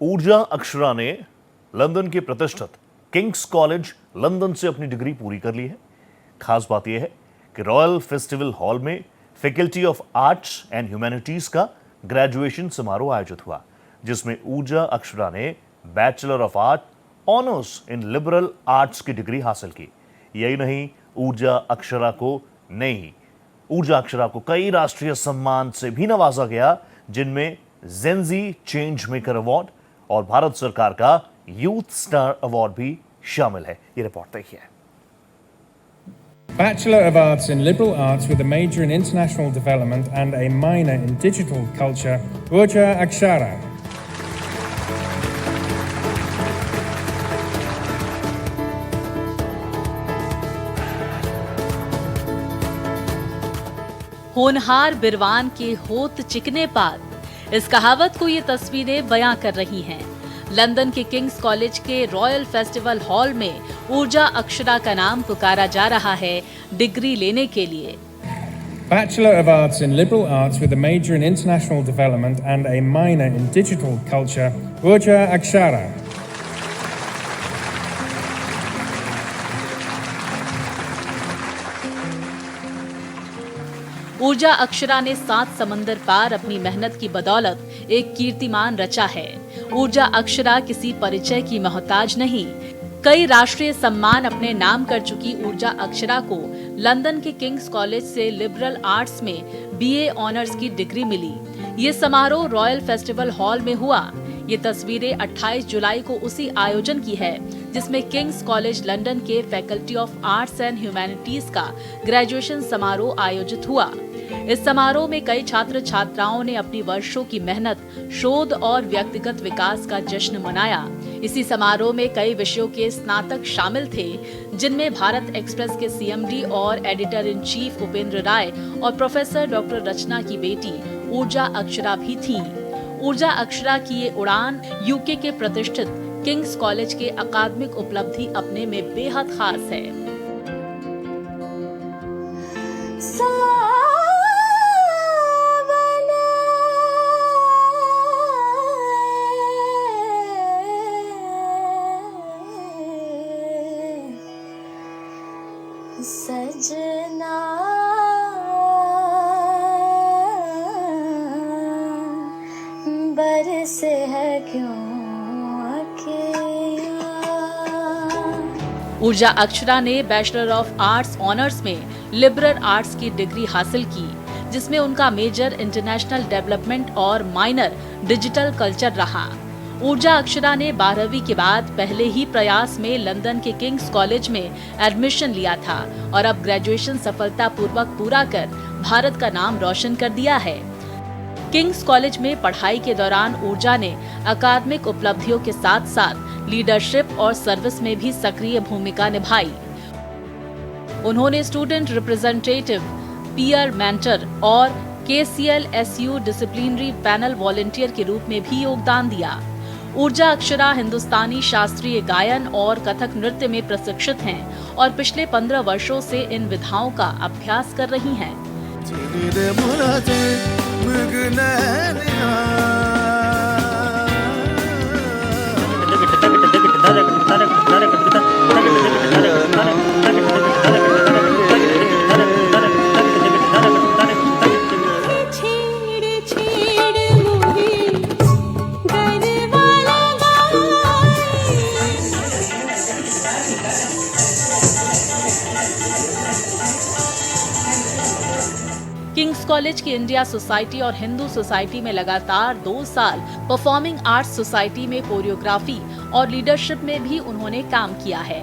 ऊर्जा अक्षरा ने लंदन के प्रतिष्ठित किंग्स कॉलेज लंदन से अपनी डिग्री पूरी कर ली है। खास बात यह है कि रॉयल फेस्टिवल हॉल में faculty of arts and humanities का ग्रेजुएशन समारोह आयोजित हुआ, जिसमें ऊर्जा अक्षरा ने bachelor of art honours in liberal arts की डिग्री हासिल की। यही नहीं, ऊर्जा अक्षरा को कई राष्ट्रीय सम्मान से भी नवाजा गया, जिनमें जेनजी चेंज मेकर अवार्ड और भारत सरकार का यूथ स्टार अवार्ड भी शामिल है। ये रिपोर्ट देखिए। Bachelor of Arts in Liberal Arts with a major in International Development and a minor in Digital Culture, Urja Akshara. होनहार बिरवान के होत चिकने पात, इस कहावत को ये तस्वीरें बयां कर रही हैं। लंदन के किंग्स कॉलेज के रॉयल फेस्टिवल हॉल में ऊर्जा अक्षरा का नाम पुकारा जा रहा है डिग्री लेने के लिए। Bachelor of Arts in Liberal Arts with a major in International Development and a minor in Digital Culture, Urja Akshara. ऊर्जा अक्षरा ने 7 समंदर पार अपनी मेहनत की बदौलत एक कीर्तिमान रचा है। ऊर्जा अक्षरा किसी परिचय की मोहताज नहीं। कई राष्ट्रीय सम्मान अपने नाम कर चुकी ऊर्जा अक्षरा को लंदन के किंग्स कॉलेज से लिबरल आर्ट्स में बीए ऑनर्स की डिग्री मिली। ये समारोह रॉयल फेस्टिवल हॉल में हुआ। ये तस्वीरें 28 जुलाई को उसी आयोजन की है, जिसमें किंग्स कॉलेज लंदन के faculty of arts and humanities का ग्रेजुएशन समारोह आयोजित हुआ। इस समारोह में कई छात्र छात्राओं ने अपनी वर्षों की मेहनत, शोध और व्यक्तिगत विकास का जश्न मनाया। इसी समारोह में कई विषयों के स्नातक शामिल थे, जिनमें भारत एक्सप्रेस के सीएमडी और एडिटर इन चीफ उपेंद्र राय और प्रोफेसर डॉक्टर रचना की बेटी ऊर्जा अक्षरा भी थीं। ऊर्जा अक्षरा की ये उड़ान यूके के प्रतिष्ठित किंग्स कॉलेज के अकादमिक उपलब्धि अपने में बेहद खास है। सजना बरस है क्यों अकेला। ऊर्जा अक्षरा ने बैचलर ऑफ आर्ट्स ऑनर्स में लिबरल आर्ट्स की डिग्री हासिल की, जिसमें उनका मेजर इंटरनेशनल डेवलपमेंट और माइनर डिजिटल कल्चर रहा। ऊर्जा अक्षरा ने 12वीं के बाद पहले ही प्रयास में लंदन के किंग्स कॉलेज में एडमिशन लिया था और अब ग्रेजुएशन सफलतापूर्वक पूरा कर भारत का नाम रोशन कर दिया है। किंग्स कॉलेज में पढ़ाई के दौरान ऊर्जा ने अकादमिक उपलब्धियों के साथ साथ लीडरशिप और सर्विस में भी सक्रिय भूमिका निभाई। उन्होंने स्टूडेंट रिप्रेजेंटेटिव, पीयर मेंटर और KCLSU डिसिप्लिनरी पैनल वॉलंटियर के रूप में भी योगदान दिया। ऊर्जा अक्षरा हिंदुस्तानी शास्त्रीय गायन और कथक नृत्य में प्रशिक्षित हैं और पिछले 15 वर्षों से इन विधाओं का अभ्यास कर रही हैं। किंग्स कॉलेज की इंडिया सोसाइटी और हिंदू सोसाइटी में लगातार 2 साल, परफॉर्मिंग आर्ट्स सोसाइटी में कोरियोग्राफी और लीडरशिप में भी उन्होंने काम किया है।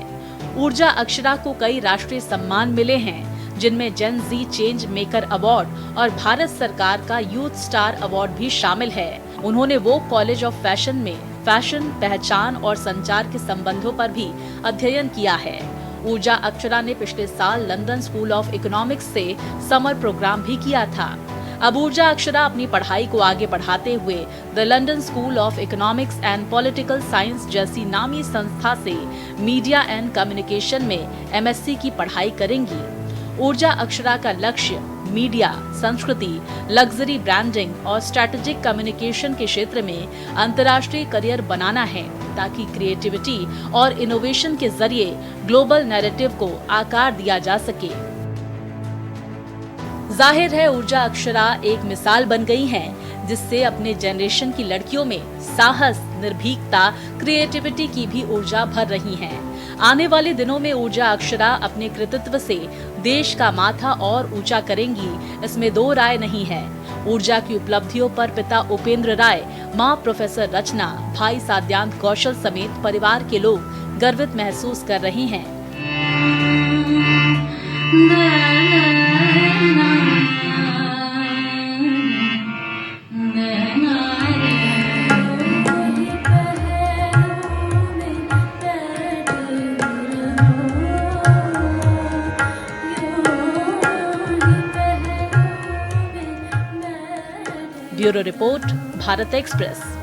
ऊर्जा अक्षरा को कई राष्ट्रीय सम्मान मिले हैं, जिनमें जेन जी चेंज मेकर अवार्ड और भारत सरकार का यूथ स्टार अवार्ड भी शामिल है। उन्होंने वो कॉलेज ऑफ फैशन में फैशन, पहचान और संचार के संबंधों पर भी अध्ययन किया है। ऊर्जा अक्षरा ने पिछले साल लंदन स्कूल ऑफ इकोनॉमिक्स से समर प्रोग्राम भी किया था। अब ऊर्जा अक्षरा अपनी पढ़ाई को आगे बढ़ाते हुए the London school of economics and political science जैसी नामी संस्था से मीडिया एंड कम्युनिकेशन में MSc की पढ़ाई करेंगी। ऊर्जा अक्षरा का लक्ष्य मीडिया, संस्कृति, लग्जरी ब्रांडिंग और स्ट्रैटेजिक कम्युनिकेशन के क्षेत्र में अंतर्राष्ट्रीय करियर बनाना है, ताकि क्रिएटिविटी और इनोवेशन के जरिए ग्लोबल नैरेटिव को आकार दिया जा सके। जाहिर है ऊर्जा अक्षरा एक मिसाल बन गई हैं, जिससे अपने जनरेशन की लड़कियों में साहस, निर्भीकता, क्रिएटिविटी की भी ऊर्जा भर रही हैं। आने वाले दिनों में ऊर्जा अक्षरा अपने कृतित्व से देश का माथा और ऊंचा करेंगी, इसमें दो राय नहीं है। ऊर्जा की उपलब्धियों पर पिता उपेंद्र राय, मां प्रोफेसर रचना, भाई साद्यांत कौशल समेत परिवार के लोग गर्वित महसूस कर रहे हैं। Bureau report, Bharat express.